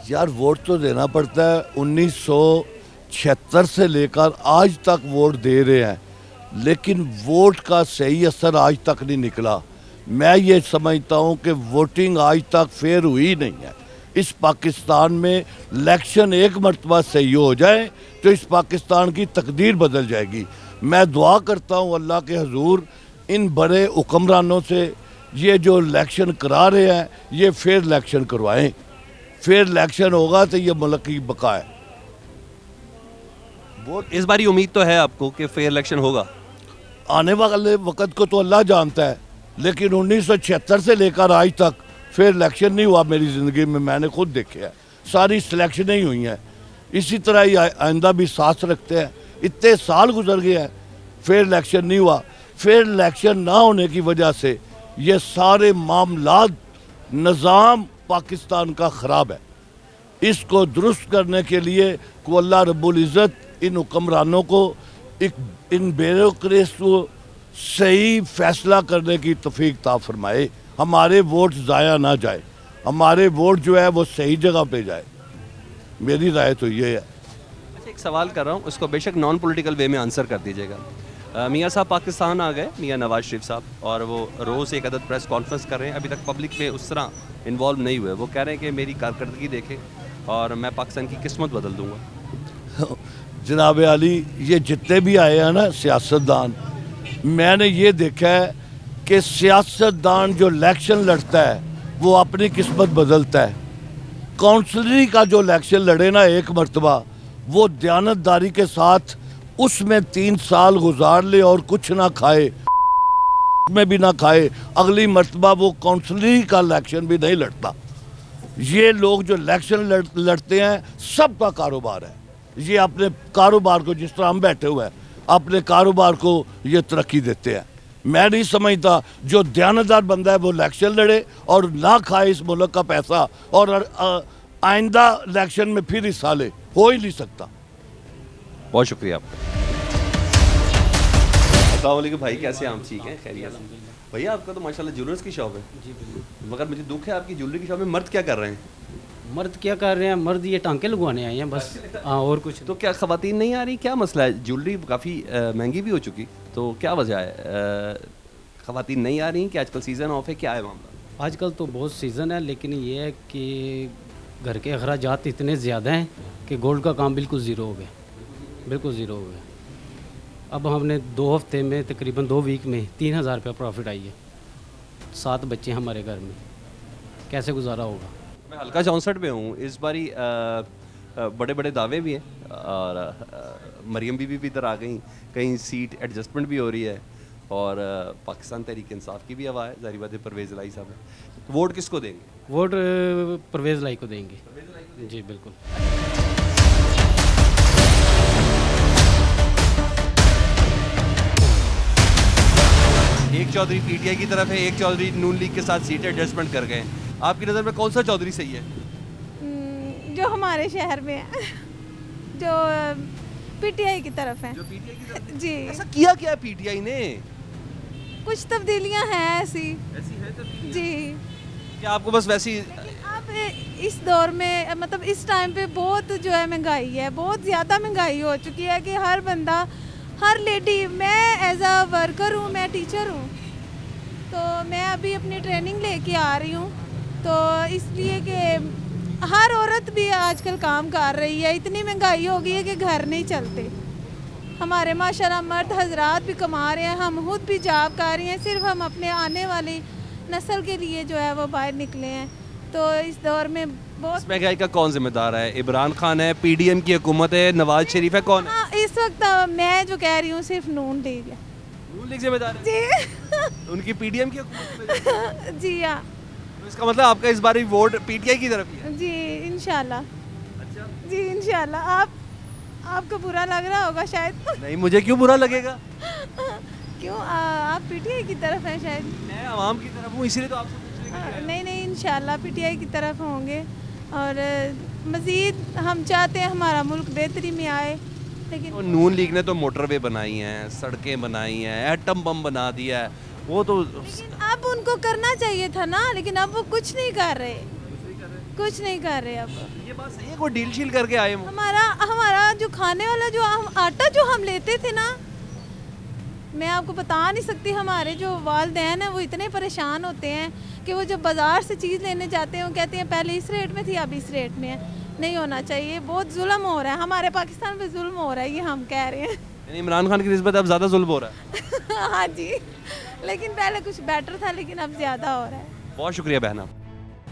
यार वोट तो देना पड़ता है। 1976 से लेकर आज तक वोट दे रहे हैं, लेकिन वोट का सही असर आज तक नहीं निकला। मैं ये समझता हूँ कि वोटिंग आज तक फेयर हुई नहीं है। इस पाकिस्तान में इलेक्शन एक मरतबा सही हो जाए तो इस पाकिस्तान की तकदीर बदल जाएगी। मैं दुआ करता हूँ अल्लाह के हजूर इन बड़े हुक्मरानों से ये जो इलेक्शन करा रहे हैं ये फेयर इलेक्शन करवाएं। फेयर इलेक्शन होगा तो ये मुल्क की बका है। वो इस बारी उम्मीद तो है आपको कि फेयर इलेक्शन होगा? आने वाले वक्त को तो अल्लाह जानता है, लेकिन 1976 से लेकर आज तक फेयर इलेक्शन नहीं हुआ मेरी ज़िंदगी में। मैंने खुद देखे है, सारी सिलेक्शनें ही हुई हैं। इसी तरह ही आइंदा भी साथ रखते हैं। इतने साल गुजर गए हैं, फेयर इलेक्शन नहीं हुआ। फेयर इलेक्शन ना होने की वजह से ये सारे मामलात निज़ाम पाकिस्तान का ख़राब है। इसको दुरुस्त करने के लिए को अल्लाह रब्बुल इज़्ज़त इन हुक्मरानों को इन ब्यूरोक्रेट्स को सही फैसला करने की तौफीक ता फरमाए। हमारे वोट ज़ाया ना जाए, हमारे वोट जो है वो सही जगह पे जाए। मेरी राय तो ये है। अच्छा, एक सवाल कर रहा हूँ, उसको बेशक नॉन पॉलिटिकल वे में आंसर कर दीजिएगा। मियाँ साहब पाकिस्तान आ गए, मियाँ नवाज शरीफ साहब, और वो रोज़ एक अदद प्रेस कॉन्फ्रेंस कर रहे हैं। अभी तक पब्लिक में उस तरह इन्वॉल्व नहीं हुए। वो कह रहे हैं कि मेरी कारकर्दगी देखें और मैं पाकिस्तान की किस्मत बदल दूंगा। जनाब अली, ये जितने भी आए हैं ना सियासतदान, मैंने ये देखा है कि सियासतदान जो इलेक्शन लड़ता है वो अपनी किस्मत बदलता है। काउंसलरी का जो इलेक्शन लड़े ना एक मरतबा, वो दयानतदारी के साथ उसमें 3 साल गुजार ले और कुछ ना खाए में भी ना खाए, अगली मरतबा वो काउंसलरी का इलेक्शन भी नहीं लड़ता। ये लोग जो इलेक्शन लड़ते हैं सबका कारोबार है। ये अपने कारोबार को, जिस तरह हम बैठे हुए हैं, अपने कारोबार को ये तरक्की देते हैं। मैं नहीं समझता जो दयानतदार बंदा है वो इलेक्शन लड़े और ना खाए इस मुल्क का पैसा और आइंदा इलेक्शन में फिर हिस्सा ले। हो ही नहीं सकता। बहुत शुक्रिया आपका। अस्सलाम वालेकुम भाई, कैसे हैं आप? ठीक हैं, खैरियत से? भैया आपका तो माशाल्लाह ज्वेलर्स की शॉप है जी बिल्कुल। मगर मुझे दुख है, आपकी ज्वेलरी की शॉप में मर्द क्या कर रहे हैं? मर्द क्या कर रहे हैं? मर्द ये टांके लगवाने आए हैं बस। हाँ, और कुछ तो क्या ख़वातीन नहीं आ रही? क्या मसला है? ज्वेलरी काफ़ी महंगी भी हो चुकी, तो क्या वजह है? ख़वातीन नहीं आ रही कि आजकल सीज़न ऑफ है? क्या है मामला? आजकल तो बहुत सीज़न है, लेकिन ये है कि घर के अखराजात इतने ज़्यादा हैं कि गोल्ड का काम बिल्कुल ज़ीरो हो गया, बिल्कुल ज़ीरो हो गया। अब हमने 2 हफ्ते में तकरीबन 2 वीक में 3000 रुपया प्रॉफिट आई है। 7 बच्चे हमारे घर में, कैसे गुजारा होगा? मैं हल्का 64 पे हूँ इस बारी। बड़े बड़े दावे भी हैं और मरियम बीबी भी इधर आ गई, कहीं सीट एडजस्टमेंट भी हो रही है और पाकिस्तान तहरीक इंसाफ की भी हवा है। ज़ाहिर बात है परवेज़ इलाही साहब है। वोट किसको देंगे? वोट परवेज़ लाई को देंगे। जी बिल्कुल। एक चौधरी पीटीआई की तरफ है, एक चौधरी नून लीग के साथ सीट एडजस्टमेंट कर गए। आपकी नज़र में कौन सा चौधरी सही है? जो हमारे शहर में है, जो पीटीआई की तरफ है। जो पीटीआई की तरफ जी, ऐसा किया क्या है पीटीआई ने? कुछ तब्दीलियां हैं ऐसी। ऐसी है तब्दीलियां? जी, क्या आपको बस वैसी? अब इस दौर में मतलब इस टाइम पे बहुत जो है महंगाई है, बहुत ज़्यादा महंगाई हो चुकी है कि हर बंदा, हर लेडी, मैं एज अ वर्कर हूँ, मैं टीचर हूँ, तो मैं अभी अपनी ट्रेनिंग लेके आ रही हूँ, तो इसलिए कि हर औरत भी आजकल काम कर रही है। इतनी महंगाई हो गई है कि घर नहीं चलते। हमारे माशाल्लाह मर्द हजरात भी कमा रहे हैं, हम खुद भी जॉब कर रही हैं, सिर्फ हम अपने आने वाली नस्ल के लिए जो है वो बाहर निकले हैं। तो इस दौर में बहुत महंगाई का कौन जिम्मेदार है? इमरान खान है, पीडीएम की हुकूमत है, नवाज शरीफ है, कौन है? हाँ, इस वक्त मैं जो कह रही हूँ सिर्फ नून लीग है। नून लीग जिम्मेदार है? जी उनकी पीडीएम की हुकूमत है? जी हाँ, तो इसका मतलब आपका इस बार वोट पीटीआई की तरफ ही है? जी इंशाल्लाह। अच्छा, जी इंशाल्लाह। आपको बुरा लग रहा होगा शायद। नहीं, मुझे क्यों बुरा लगेगा? क्यों? आप पीटीआई की तरफ हैं शायद। मैं आवाम की तरफ हूँ, इसीलिए तो आपसे पूछने के लिए आया हूँ। नहीं इंशाल्लाह पीटीआई की तरफ होंगे और मज़ीद हम चाहते हैं हमारा मुल्क बेहतरी में आए, लेकिन तो नून लीग ने तो मोटरवे बनाई हैं, सड़कें बनाई हैं, एटम बम बना दिया है, वो तो लेकिन अब उनको करना चाहिए था ना, लेकिन अब वो कुछ नहीं कर रहे, कुछ नहीं कर रहे अब। ये बात सही है, कोई डील शील करके आए हो? हमारा हमारा जो खाने वाला जो हम आटा जो हम लेते थे ना, मैं आपको बता नहीं सकती, हमारे जो वालदैन हैं वो इतने परेशान होते हैं कि वो जब बाज़ार से चीज़ लेने जाते हैं वो कहते हैं पहले इस रेट में थी अब इस रेट में है। नहीं होना चाहिए, बहुत जुल्म हो रहा है हमारे पाकिस्तान पे, जुल्म हो रहा है, ये हम कह रहे हैं। यानी इमरान खान की निस्बत अब ज़्यादा जुल्म हो रहा है। हाँ जी, लेकिन पहले कुछ बेटर था, लेकिन अब ज़्यादा हो रहा है। बहुत शुक्रिया बहना।